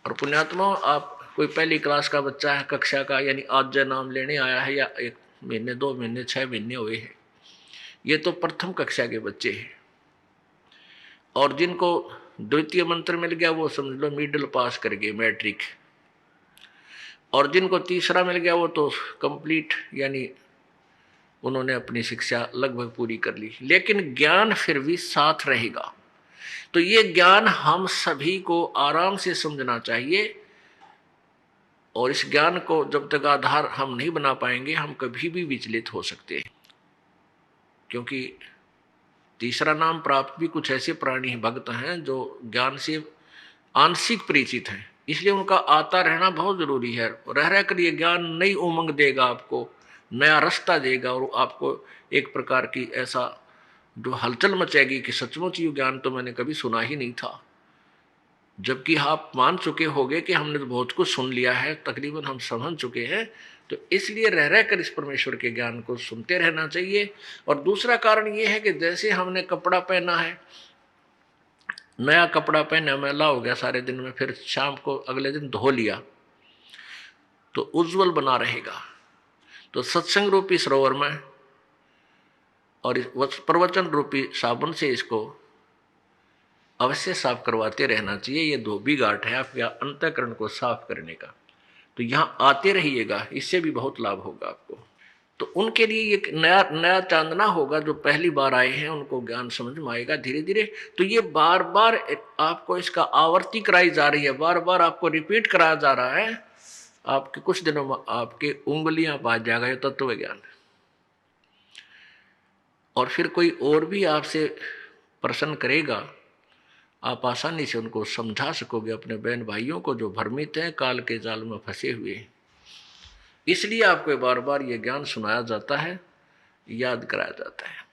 और पुण्यात्मा, आप कोई पहली क्लास का बच्चा है, कक्षा का, यानी आज नाम लेने आया है, या 1 महीने 2 महीने 6 महीने हुए हैं, ये तो प्रथम कक्षा के बच्चे हैं। और जिनको द्वितीय मंत्र मिल गया वो समझ लो मिडिल पास कर गए, मैट्रिक। और जिनको तीसरा मिल गया वो तो कंप्लीट, यानी उन्होंने अपनी शिक्षा लगभग पूरी कर ली, लेकिन ज्ञान फिर भी साथ रहेगा। तो ये ज्ञान हम सभी को आराम से समझना चाहिए, और इस ज्ञान को जब तक आधार हम नहीं बना पाएंगे, हम कभी भी विचलित हो सकते हैं। क्योंकि तीसरा नाम प्राप्त भी कुछ ऐसे प्राणी भक्त हैं जो ज्ञान से आंशिक परिचित हैं, इसलिए उनका आता रहना बहुत जरूरी है। रह रहकर ये ज्ञान नई उमंग देगा, आपको नया रास्ता देगा, और आपको एक प्रकार की ऐसा जो हलचल मचेगी कि सचमुच ये ज्ञान तो मैंने कभी सुना ही नहीं था। जबकि आप मान चुके होंगे कि हमने तो बहुत कुछ सुन लिया है, तकरीबन हम समझ चुके हैं। तो इसलिए रह रहकर इस परमेश्वर के ज्ञान को सुनते रहना चाहिए। और दूसरा कारण ये है कि जैसे हमने कपड़ा पहना है, नया कपड़ा पहना, मैला हो गया सारे दिन में, फिर शाम को अगले दिन धो लिया तो उज्जवल बना रहेगा। तो सत्संग रूपी सरोवर में और प्रवचन रूपी साबुन से इसको अवश्य साफ करवाते रहना चाहिए। ये धोबी घाट है आपके अंतःकरण को साफ करने का। तो यहाँ आते रहिएगा, इससे भी बहुत लाभ होगा आपको। तो उनके लिए एक नया नया चांदना होगा, जो पहली बार आए हैं उनको ज्ञान समझ में आएगा धीरे धीरे। तो ये बार बार आपको इसका आवर्ती कराई जा रही है, बार बार आपको रिपीट कराया जा रहा है। आपके कुछ दिनों में आपके उंगलियां पा जाएगा ये तत्व ज्ञान। और फिर कोई और भी आपसे प्रश्न करेगा, आप आसानी से उनको समझा सकोगे, अपने बहन भाइयों को जो भ्रमित हैं, काल के जाल में फंसे हुए हैं। इसलिए आपको बार बार ये ज्ञान सुनाया जाता है, याद कराया जाता है।